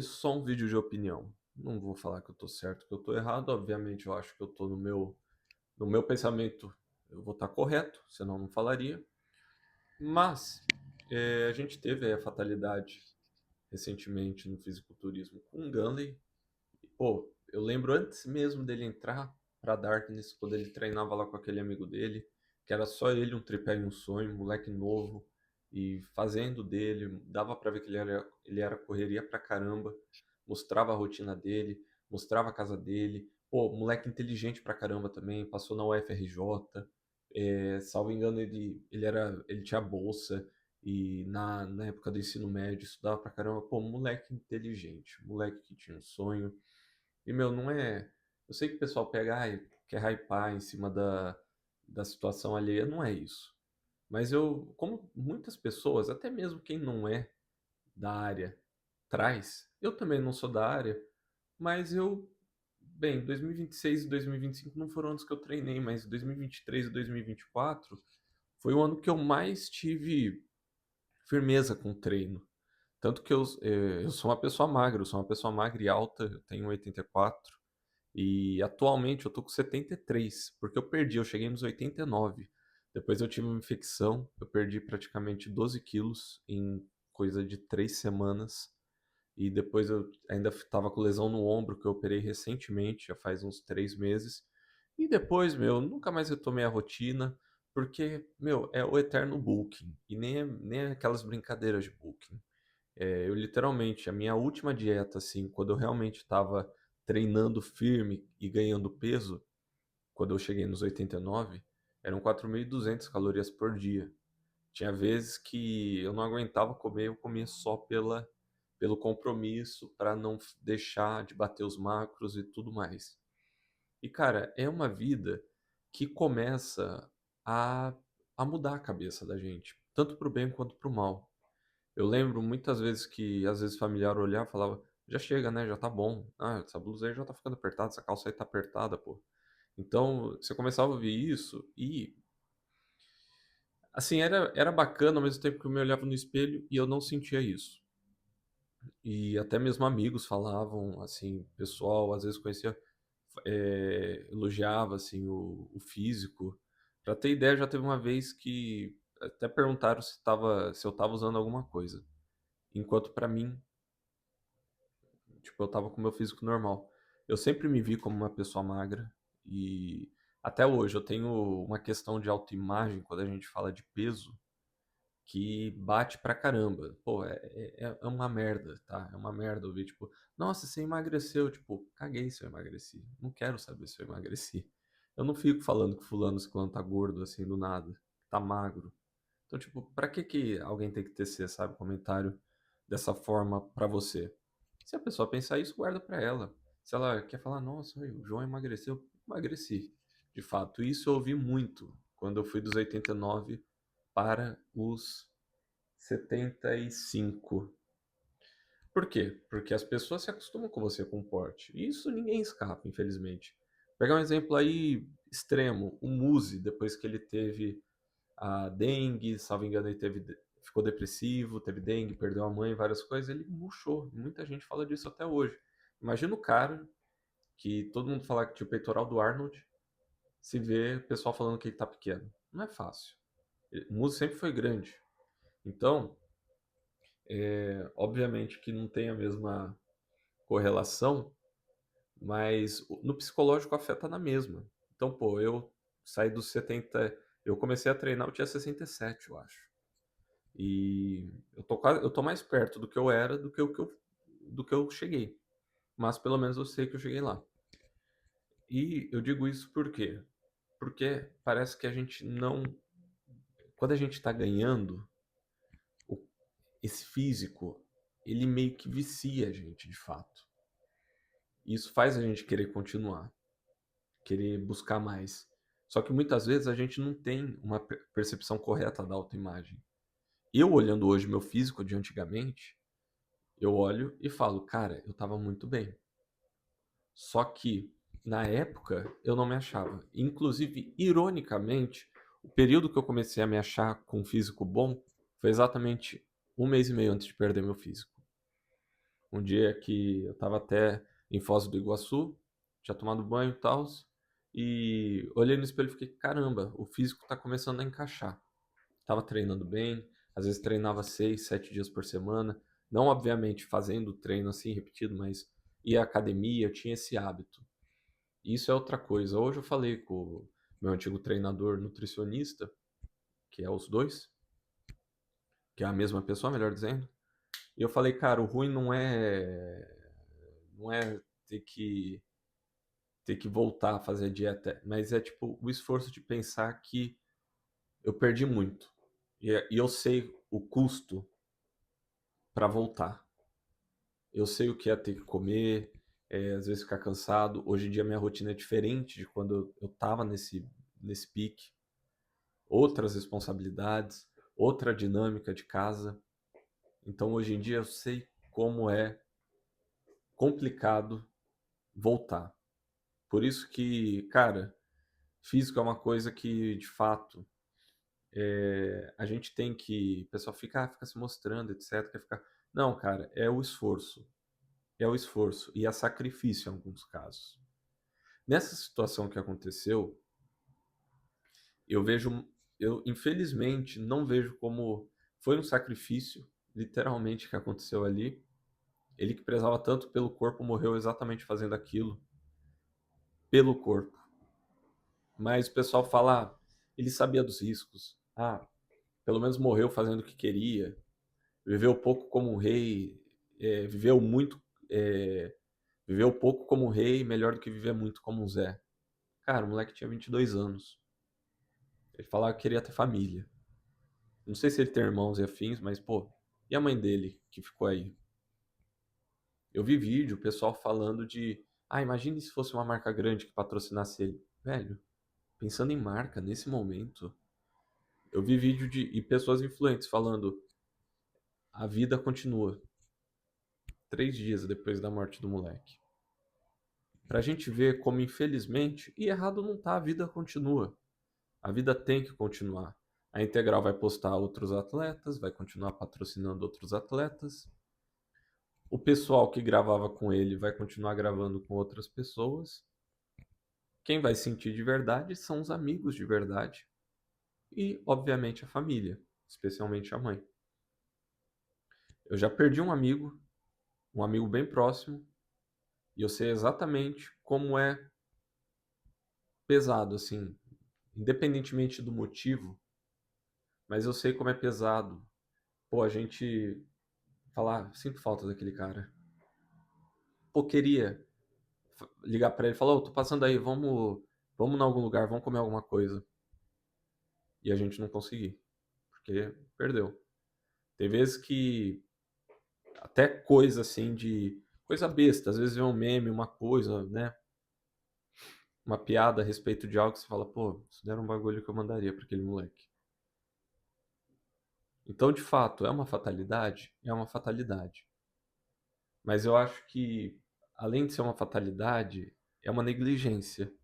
Só um vídeo de opinião. Não vou falar que eu tô certo, que eu tô errado. Obviamente, eu acho que eu tô no meu pensamento, eu vou estar correto, senão eu não falaria. Mas a gente teve aí a fatalidade recentemente no fisiculturismo com o Gunley. E, pô, eu lembro antes mesmo dele entrar pra Darkness, quando ele treinava lá com aquele amigo dele, que era só ele, um tripé e um sonho, um moleque novo, e fazendo dele, dava pra ver que ele era correria pra caramba, mostrava a rotina dele, mostrava a casa dele, pô, moleque inteligente pra caramba também, passou na UFRJ, salvo engano ele tinha bolsa, e na época do ensino médio estudava pra caramba, pô, moleque inteligente, moleque que tinha um sonho, e, meu, não é. Eu sei que o pessoal pega, ai, quer hypar em cima da situação alheia, não é isso. Mas eu, como muitas pessoas, até mesmo quem não é da área, traz, eu também não sou da área, mas bem, 2026 e 2025 não foram anos que eu treinei, mas 2023 e 2024 foi o ano que eu mais tive firmeza com o treino. Tanto que eu sou uma pessoa magra, eu sou uma pessoa magra e alta, eu tenho 84. E atualmente eu tô com 73, porque eu cheguei nos 89. Depois eu tive uma infecção, eu perdi praticamente 12 quilos em coisa de 3 semanas. E depois eu ainda estava com lesão no ombro, que eu operei recentemente, já faz uns 3 meses. E depois, meu, nunca mais retomei a rotina, porque, meu, é o eterno bulking. E nem é aquelas brincadeiras de bulking. Eu literalmente, a minha última dieta, assim, quando eu realmente estava treinando firme e ganhando peso, quando eu cheguei nos 89, eram 4.200 calorias por dia. Tinha vezes que eu não aguentava comer, eu comia só pelo compromisso, para não deixar de bater os macros e tudo mais. E, cara, é uma vida que começa a, a mudar a cabeça da gente, tanto pro bem quanto pro mal. Eu lembro muitas vezes que, às vezes, familiar olhar e falava: já chega, né? Já tá bom. Ah, essa blusa aí já tá ficando apertada, essa calça aí tá apertada, pô. Então, você começava a ouvir isso e, assim, era bacana ao mesmo tempo que eu me olhava no espelho e eu não sentia isso. E até mesmo amigos falavam, assim, pessoal, às vezes conhecia, elogiava, assim, o físico. Pra ter ideia, já teve uma vez que até perguntaram se eu tava usando alguma coisa. Enquanto pra mim, tipo, eu tava com o meu físico normal. Eu sempre me vi como uma pessoa magra e até hoje eu tenho uma questão de autoimagem quando a gente fala de peso que bate pra caramba. Pô, é uma merda, tá? É uma merda ouvir, tipo, nossa, você emagreceu. Tipo, caguei se eu emagreci. Não quero saber se eu emagreci. Eu não fico falando que fulano, ciclano tá gordo assim do nada, tá magro. Então, tipo, pra que alguém tem que tecer, sabe, comentário dessa forma pra você? Se a pessoa pensar isso, guarda pra ela. Se ela quer falar, nossa, o João emagreceu, emagreci. De fato, isso eu ouvi muito quando eu fui dos 89 para os 75. Por quê? Porque as pessoas se acostumam com você com porte. E isso ninguém escapa, infelizmente. Pegar um exemplo aí extremo, o Muzi, depois que ele teve a dengue, salvo engano, ficou depressivo, teve dengue, perdeu a mãe, várias coisas, ele murchou. Muita gente fala disso até hoje. Imagina o cara que todo mundo fala que tinha o peitoral do Arnold, se vê o pessoal falando que ele tá pequeno. Não é fácil. O Muzi sempre foi grande. Então, obviamente que não tem a mesma correlação, mas no psicológico afeta na mesma. Então, pô, eu saí dos 70, eu comecei a treinar, eu tinha 67, eu acho. E eu tô mais perto do que eu era do que eu cheguei. Mas pelo menos eu sei que eu cheguei lá. E eu digo isso por quê? Porque parece que a gente não. Quando a gente está ganhando, o- esse físico, ele meio que vicia a gente, de fato. E isso faz a gente querer continuar, querer buscar mais. Só que muitas vezes a gente não tem uma percepção correta da autoimagem. Eu olhando hoje meu físico de antigamente, eu olho e falo, cara, eu tava muito bem. Só que, na época, eu não me achava. Inclusive, ironicamente, o período que eu comecei a me achar com um físico bom foi exatamente um mês e meio antes de perder meu físico. Um dia que eu tava até em Foz do Iguaçu, tinha tomado banho e tal, e olhei no espelho e fiquei, caramba, o físico tá começando a encaixar. Tava treinando bem, às vezes treinava 6, 7 dias por semana, não obviamente fazendo treino assim repetido, mas ia à academia, eu tinha esse hábito. Isso é outra coisa. Hoje eu falei com o meu antigo treinador nutricionista, que é os dois, que é a mesma pessoa, melhor dizendo, e eu falei, cara, o ruim não é ter que voltar a fazer a dieta, mas é tipo o esforço de pensar que eu perdi muito. E eu sei o custo para voltar. Eu sei o que é ter que comer, às vezes ficar cansado. Hoje em dia minha rotina é diferente de quando eu tava nesse pique. Outras responsabilidades, outra dinâmica de casa. Então hoje em dia eu sei como é complicado voltar. Por isso que, cara, físico é uma coisa que, de fato, a gente tem que. O pessoal fica se mostrando, etc. Quer ficar. Não, cara, é o esforço. É o esforço. E é sacrifício em alguns casos. Nessa situação que aconteceu, eu vejo. Eu, infelizmente, não vejo como foi um sacrifício, literalmente, que aconteceu ali. Ele que prezava tanto pelo corpo morreu exatamente fazendo aquilo, pelo corpo. Mas o pessoal fala, ele sabia dos riscos. Pelo menos morreu fazendo o que queria. Viveu pouco como um rei, viveu muito, é, viveu pouco como um rei, melhor do que viver muito como um Zé. Cara, o moleque tinha 22 anos. Ele falava que queria ter família. Não sei se ele tem irmãos e afins, mas, pô, e a mãe dele que ficou aí? Eu vi vídeo, o pessoal falando de, imagine se fosse uma marca grande que patrocinasse ele. Velho, pensando em marca nesse momento, eu vi vídeo e pessoas influentes falando, a vida continua. 3 dias depois da morte do moleque. Pra gente ver como, infelizmente, e errado não tá, a vida continua. A vida tem que continuar. A Integral vai postar outros atletas, vai continuar patrocinando outros atletas. O pessoal que gravava com ele vai continuar gravando com outras pessoas. Quem vai sentir de verdade são os amigos de verdade. E, obviamente, a família, especialmente a mãe. Eu já perdi um amigo bem próximo, e eu sei exatamente como é pesado, assim, independentemente do motivo, mas eu sei como é pesado. Pô, a gente falar, sinto falta daquele cara. Pô, queria ligar pra ele e falar, ô, tô passando aí, vamos em algum lugar, vamos comer alguma coisa. E a gente não conseguir, porque perdeu. Tem vezes que até coisa assim de coisa besta, às vezes vê um meme, uma coisa, né? Uma piada a respeito de algo que você fala, pô, isso não era um bagulho que eu mandaria pra aquele moleque. Então, de fato, é uma fatalidade? É uma fatalidade. Mas eu acho que, além de ser uma fatalidade, é uma negligência.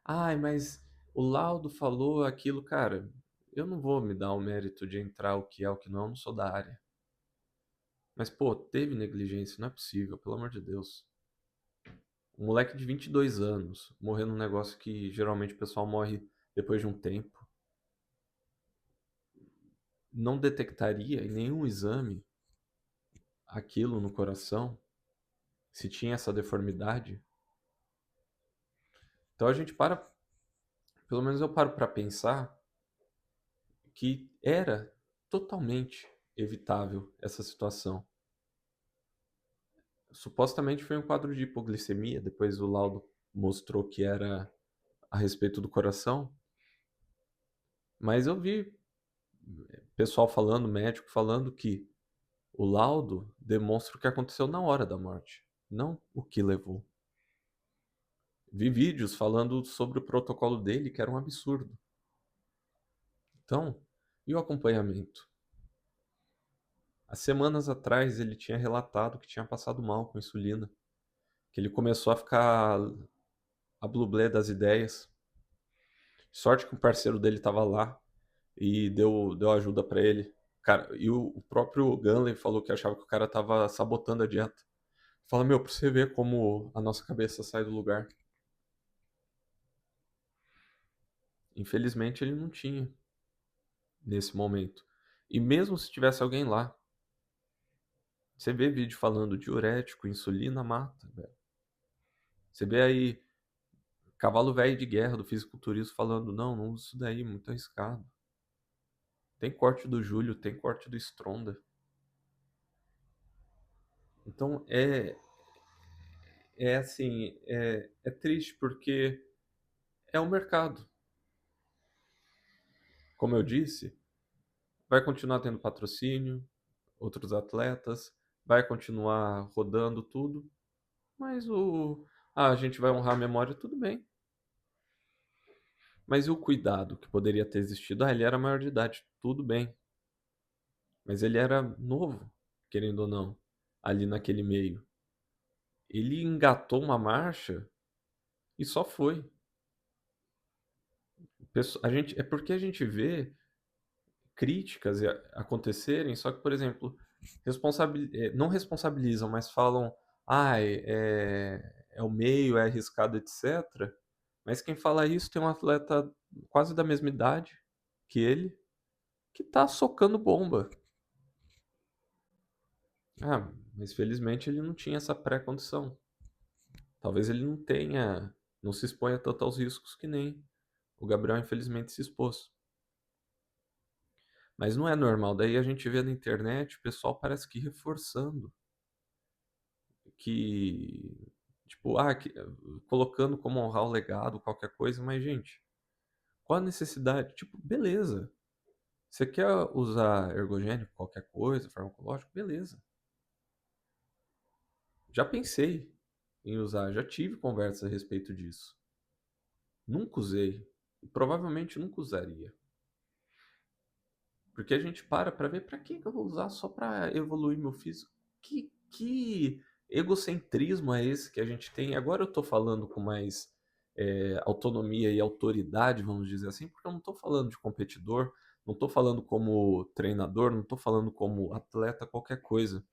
Ai, mas o laudo falou aquilo, cara. Eu não vou me dar o mérito de entrar o que é o que não, eu não sou da área. Mas, pô, teve negligência, não é possível, pelo amor de Deus. Um moleque de 22 anos, morrendo num negócio que geralmente o pessoal morre depois de um tempo. Não detectaria em nenhum exame aquilo no coração, se tinha essa deformidade. Então a gente para, pelo menos eu paro para pensar que era totalmente evitável essa situação. Supostamente foi um quadro de hipoglicemia, depois o laudo mostrou que era a respeito do coração, mas eu vi pessoal falando, médico falando que o laudo demonstra o que aconteceu na hora da morte, não o que levou. Vi vídeos falando sobre o protocolo dele, que era um absurdo. Então, e o acompanhamento? Há semanas atrás ele tinha relatado que tinha passado mal com insulina, que ele começou a ficar a blublé das ideias. Sorte que um parceiro dele estava lá e deu ajuda para ele. Cara, e o próprio Gunley falou que achava que o cara estava sabotando a dieta. Fala, meu, pra você ver como a nossa cabeça sai do lugar. Infelizmente ele não tinha nesse momento. E mesmo se tivesse alguém lá, você vê vídeo falando diurético, insulina mata, velho. Você vê aí cavalo velho de guerra do fisiculturismo falando, não, não usa isso daí, muito arriscado. Tem corte do Júlio, tem corte do Stronda. Então é assim, é triste porque é o mercado. Como eu disse, vai continuar tendo patrocínio, outros atletas, vai continuar rodando tudo, mas a gente vai honrar a memória, tudo bem. Mas e o cuidado que poderia ter existido? Ah, ele era maior de idade, tudo bem. Mas ele era novo, querendo ou não, ali naquele meio. Ele engatou uma marcha e só foi. É porque a gente vê críticas acontecerem, só que, por exemplo, não responsabilizam, mas falam, é o meio, é arriscado, etc. Mas quem fala isso tem um atleta quase da mesma idade que ele, que tá socando bomba. Ah, mas felizmente ele não tinha essa pré-condição. Talvez ele não tenha, não se exponha tanto aos riscos que nem o Gabriel infelizmente se expôs. Mas não é normal. Daí a gente vê na internet o pessoal parece que reforçando que, tipo, colocando como honrar o legado, qualquer coisa, mas, gente, qual a necessidade? Tipo, beleza. Você quer usar ergogênico, qualquer coisa, farmacológico? Beleza. Já pensei em usar, já tive conversa a respeito disso. Nunca usei. E provavelmente nunca usaria. Porque a gente para ver pra que eu vou usar só pra evoluir meu físico. Que egocentrismo é esse que a gente tem? Agora eu tô falando com mais autonomia e autoridade, vamos dizer assim, porque eu não tô falando de competidor, não tô falando como treinador, não tô falando como atleta, qualquer coisa.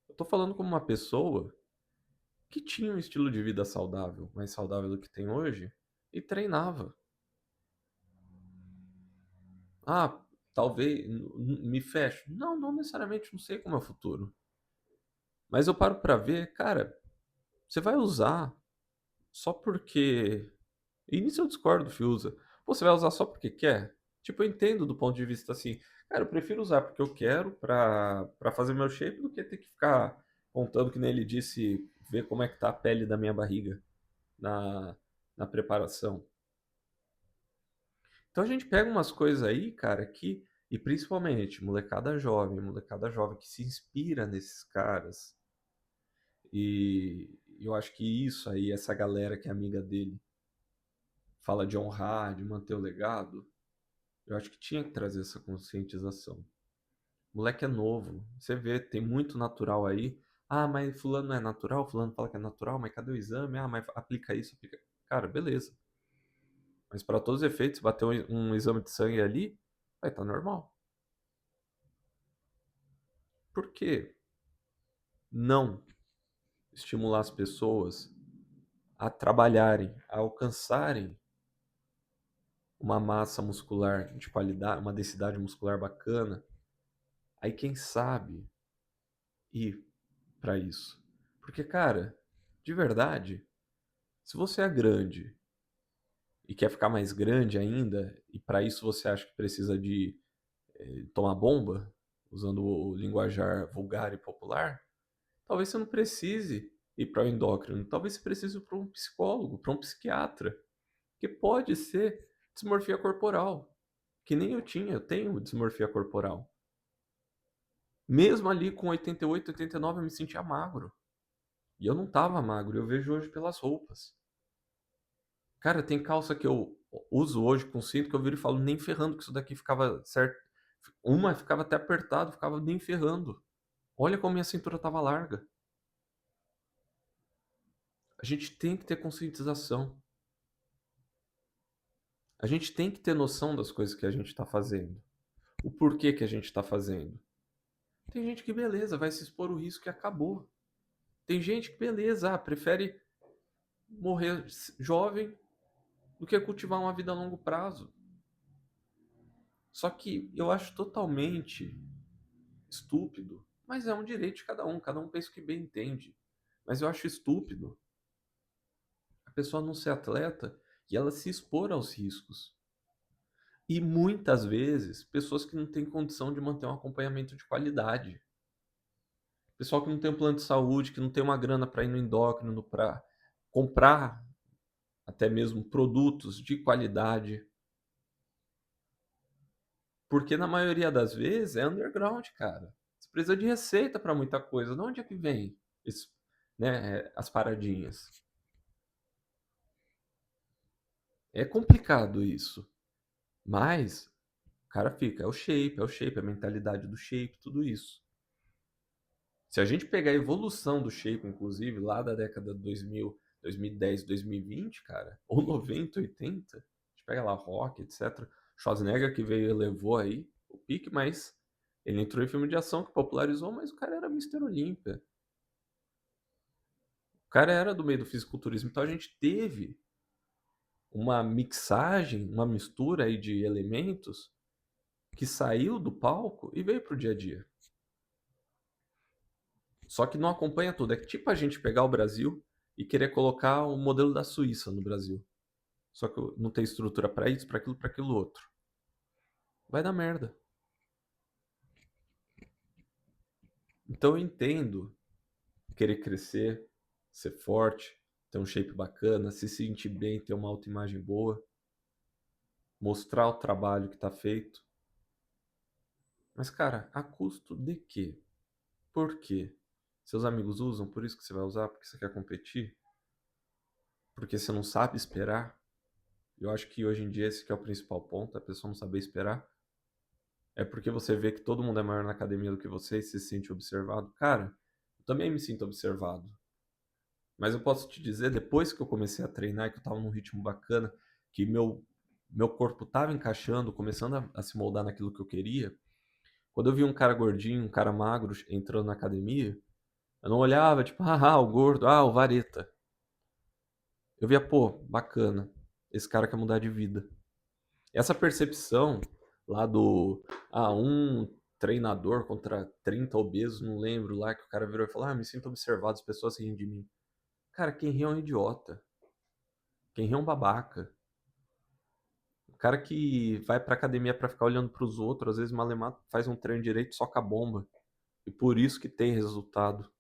Eu tô falando como uma pessoa que tinha um estilo de vida saudável, mais saudável do que tem hoje, e treinava. Ah, talvez me fecho. Não, não necessariamente, não sei como é o futuro. Mas eu paro pra ver, cara, você vai usar só porque. E nisso eu discordo do Fiuza. Pô, você vai usar só porque quer? Tipo, eu entendo do ponto de vista assim. Cara, eu prefiro usar porque eu quero pra fazer meu shape do que ter que ficar contando que nem ele disse, ver como é que tá a pele da minha barriga na, na preparação. Então a gente pega umas coisas aí, cara, que. E principalmente, molecada jovem que se inspira nesses caras. E eu acho que isso aí, essa galera que é amiga dele, fala de honrar, de manter o legado, eu acho que tinha que trazer essa conscientização. O moleque é novo, você vê, tem muito natural aí. Ah, mas fulano não é natural, fulano fala que é natural, mas cadê o exame? Ah, mas aplica isso, aplica. Cara, beleza. Mas para todos os efeitos, bater um exame de sangue ali, vai estar normal. Por que não estimular as pessoas a trabalharem, a alcançarem uma massa muscular de qualidade, uma densidade muscular bacana, aí quem sabe ir para isso. Porque, cara, de verdade, se você é grande e quer ficar mais grande ainda, e para isso você acha que precisa de tomar bomba, usando o linguajar vulgar e popular, talvez você não precise ir para o endócrino, talvez você precise ir para um psicólogo, para um psiquiatra, que pode ser dismorfia corporal, que nem eu tenho dismorfia corporal. Mesmo ali com 88, 89 eu me sentia magro. E eu não tava magro, eu vejo hoje pelas roupas. Cara, tem calça que eu uso hoje com cinto que eu viro e falo, nem ferrando que isso daqui ficava certo. Uma ficava até apertado, ficava nem ferrando. Olha como minha cintura tava larga. A gente tem que ter conscientização. A gente tem que ter noção das coisas que a gente está fazendo. O porquê que a gente está fazendo. Tem gente que, beleza, vai se expor o risco e acabou. Tem gente que, beleza, prefere morrer jovem do que cultivar uma vida a longo prazo. Só que eu acho totalmente estúpido, mas é um direito de cada um pensa o que bem entende. Mas eu acho estúpido a pessoa não ser atleta e ela se expor aos riscos. E muitas vezes, pessoas que não têm condição de manter um acompanhamento de qualidade. Pessoal que não tem um plano de saúde, que não tem uma grana para ir no endócrino, para comprar até mesmo produtos de qualidade. Porque na maioria das vezes é underground, cara. Você precisa de receita para muita coisa. De onde é que vem isso, né, as paradinhas? É complicado isso. Mas o cara fica, é o shape, a mentalidade do shape, tudo isso. Se a gente pegar a evolução do shape, inclusive, lá da década de 2000, 2010, 2020, cara, ou 90, 80, a gente pega lá rock, etc. Schwarzenegger que veio e elevou aí o pique, mas ele entrou em filme de ação que popularizou, mas o cara era Mr. Olympia. O cara era do meio do fisiculturismo, então a gente teve uma mixagem, uma mistura aí de elementos que saiu do palco e veio pro dia a dia. Só que não acompanha tudo. É tipo a gente pegar o Brasil e querer colocar o modelo da Suíça no Brasil. Só que não tem estrutura para isso, para aquilo outro. Vai dar merda. Então eu entendo querer crescer, ser forte, ter um shape bacana, se sentir bem, ter uma autoimagem boa, mostrar o trabalho que está feito. Mas, cara, a custo de quê? Por quê? Seus amigos usam, por isso que você vai usar, porque você quer competir? Porque você não sabe esperar? Eu acho que hoje em dia esse que é o principal ponto, a pessoa não saber esperar. É porque você vê que todo mundo é maior na academia do que você e se sente observado. Cara, eu também me sinto observado. Mas eu posso te dizer, depois que eu comecei a treinar, que eu tava num ritmo bacana, que meu corpo tava encaixando, começando a se moldar naquilo que eu queria, quando eu vi um cara gordinho, um cara magro entrando na academia, eu não olhava, tipo, o gordo, o vareta. Eu via, pô, bacana, esse cara quer mudar de vida. Essa percepção lá do um treinador contra 30 obesos, não lembro lá, que o cara virou e falou: me sinto observado, as pessoas riem de mim. Cara, quem ri é um idiota. Quem ri é um babaca. O cara que vai pra academia pra ficar olhando pros outros, às vezes malemar faz um treino direito só com a bomba. E por isso que tem resultado.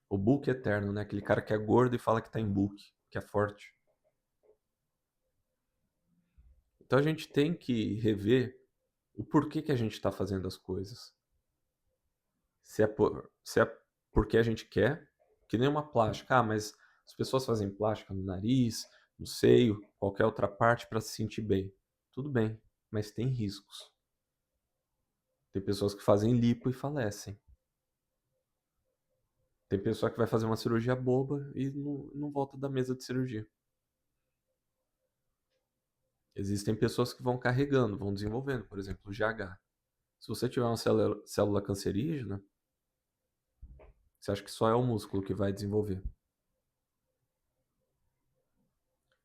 O book eterno, né? Aquele cara que é gordo e fala que tá em book, que é forte. Então a gente tem que rever o porquê que a gente está fazendo as coisas. Se é porque a gente quer, que nem uma plástica. Mas as pessoas fazem plástica no nariz, no seio, qualquer outra parte para se sentir bem. Tudo bem, mas tem riscos. Tem pessoas que fazem lipo e falecem. Tem pessoa que vai fazer uma cirurgia boba e não volta da mesa de cirurgia. Existem pessoas que vão carregando, vão desenvolvendo, por exemplo, o GH. Se você tiver uma célula cancerígena, você acha que só é o músculo que vai desenvolver.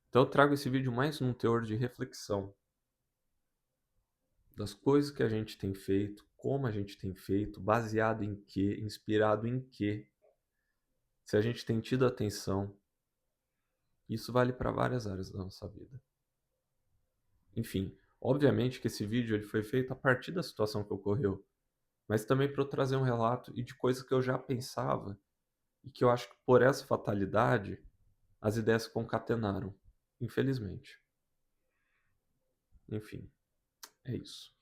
Então eu trago esse vídeo mais num teor de reflexão das coisas que a gente tem feito, como a gente tem feito, baseado em quê, inspirado em quê, se a gente tem tido atenção. Isso vale para várias áreas da nossa vida. Enfim, obviamente que esse vídeo ele foi feito a partir da situação que ocorreu, mas também para eu trazer um relato e de coisas que eu já pensava e que eu acho que por essa fatalidade as ideias se concatenaram, infelizmente. Enfim, é isso.